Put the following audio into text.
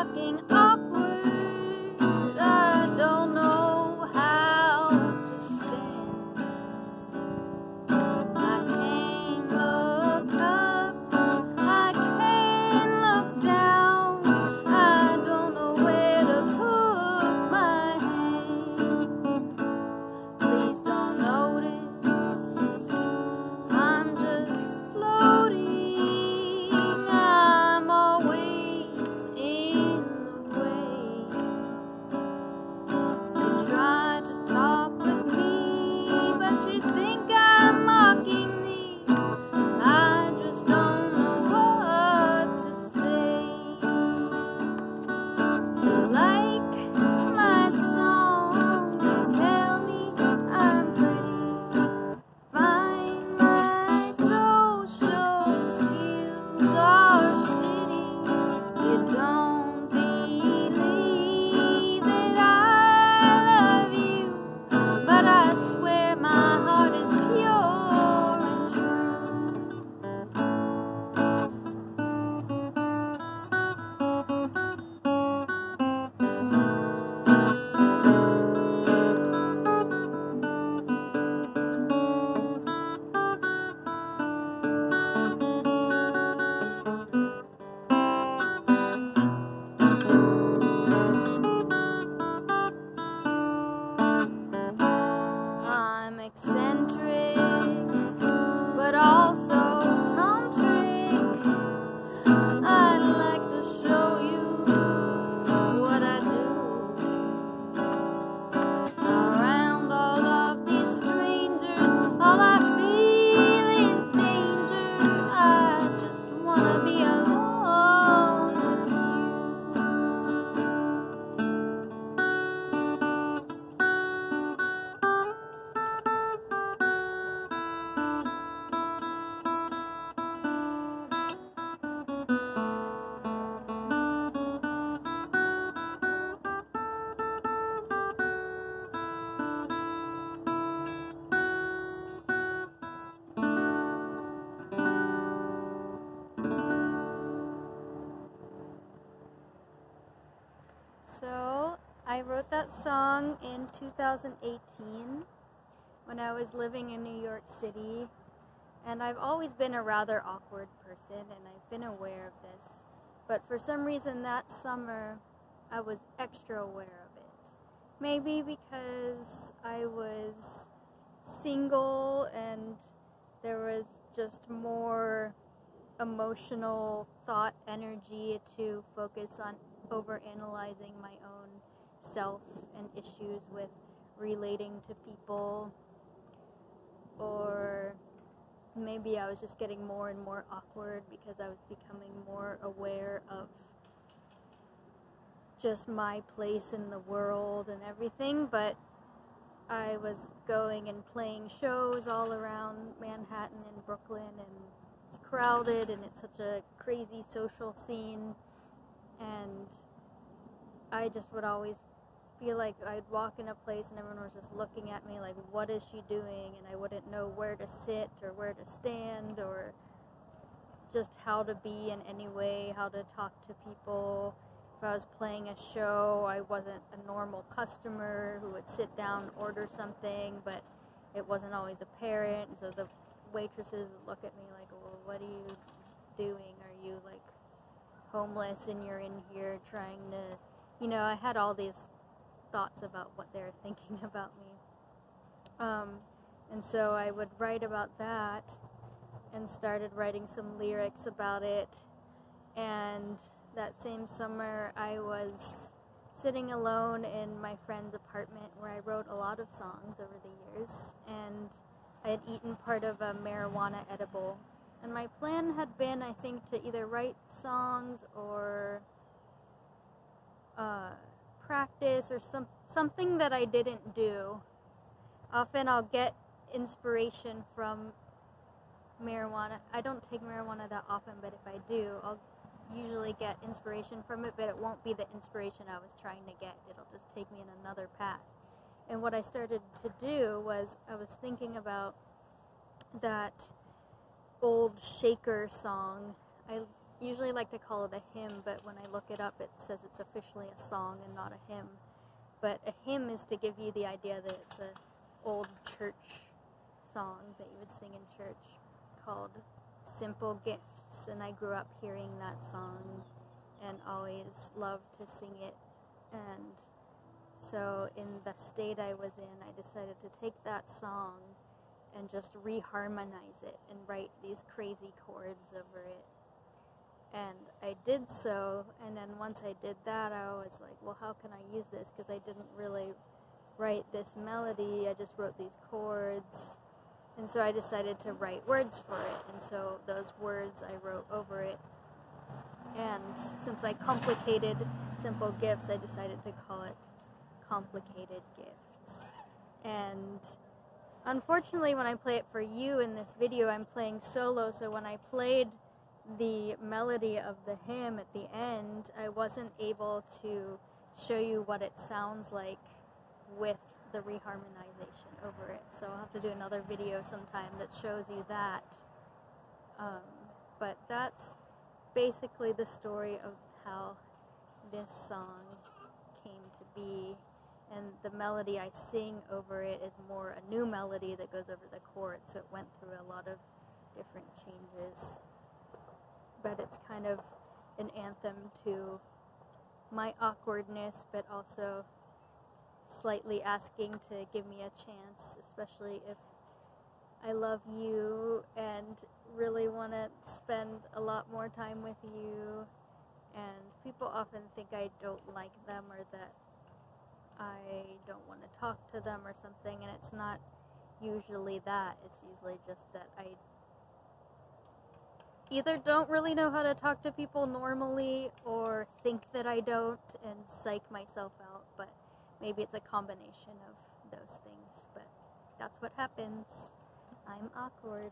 fucking awkward. I don't know how to stand. I can't look up, I can't look down. I don't know where to put my hand. Please don't notice, I'm just floating. I'm always in the way. You try to talk with me, but you think I'm mocking me. I just don't know what to say. You like my song, you tell me I'm pretty. Find my social skills are shitty. You don't believe that I love you, but I swear my heart is pure and true. I'm eccentric, but also tantric. I'd like to show you what I do. Around all of these strangers, all I feel is danger. I just wanna be alone with you. So, I wrote that song in 2018 when I was living in New York City, and I've always been a rather awkward person, and I've been aware of this, but for some reason that summer I was extra aware of it. Maybe because I was single and there was just more emotional thought energy to focus on overanalyzing my own self and issues with relating to people, or maybe I was just getting more and more awkward because I was becoming more aware of just my place in the world and everything. But I was going and playing shows all around Manhattan and Brooklyn, and it's crowded and it's such a crazy social scene, and I just would always feel like I'd walk in a place and everyone was just looking at me like, what is she doing? And I wouldn't know where to sit or where to stand or just how to be in any way, how to talk to people. If I was playing a show, I wasn't a normal customer who would sit down, order something, but it wasn't always apparent, and so the waitresses would look at me like, well, what are you doing? Are you like homeless and you're in here trying to, you know, I had all these thoughts about what they were thinking about me. And so I would write about that and started writing some lyrics about it. And that same summer I was sitting alone in my friend's apartment where I wrote a lot of songs over the years, and I had eaten part of a marijuana edible. And my plan had been, I think, to either write songs or practice or something that I didn't do. Often I'll get inspiration from marijuana. I don't take marijuana that often, but if I do, I'll usually get inspiration from it, but it won't be the inspiration I was trying to get. It'll just take me in another path. And what I started to do was I was thinking about that old Shaker song. I usually like to call it a hymn, but when I look it up, it says it's officially a song and not a hymn. But a hymn is to give you the idea that it's an old church song that you would sing in church called Simple Gifts. And I grew up hearing that song and always loved to sing it. And so in the state I was in, I decided to take that song and just reharmonize it and write these crazy chords over it. And I did so, and then once I did that, I was like, well, how can I use this? Because I didn't really write this melody, I just wrote these chords. And so I decided to write words for it, and so those words I wrote over it. And since I complicated Simple Gifts, I decided to call it Complicated Gifts. And unfortunately, when I play it for you in this video, I'm playing solo, so when I played the melody of the hymn at the end, I wasn't able to show you what it sounds like with the reharmonization over it. So I'll have to do another video sometime that shows you that. But that's basically the story of how this song came to be. And the melody I sing over it is more a new melody that goes over the chords, so it went through a lot of different changes. But it's kind of an anthem to my awkwardness, but also slightly asking to give me a chance, especially if I love you and really want to spend a lot more time with you. And people often think I don't like them or that I don't want to talk to them or something, and it's not usually that. It's usually just that I either don't really know how to talk to people normally or think that I don't and psych myself out, but maybe it's a combination of those things. But that's what happens. I'm awkward.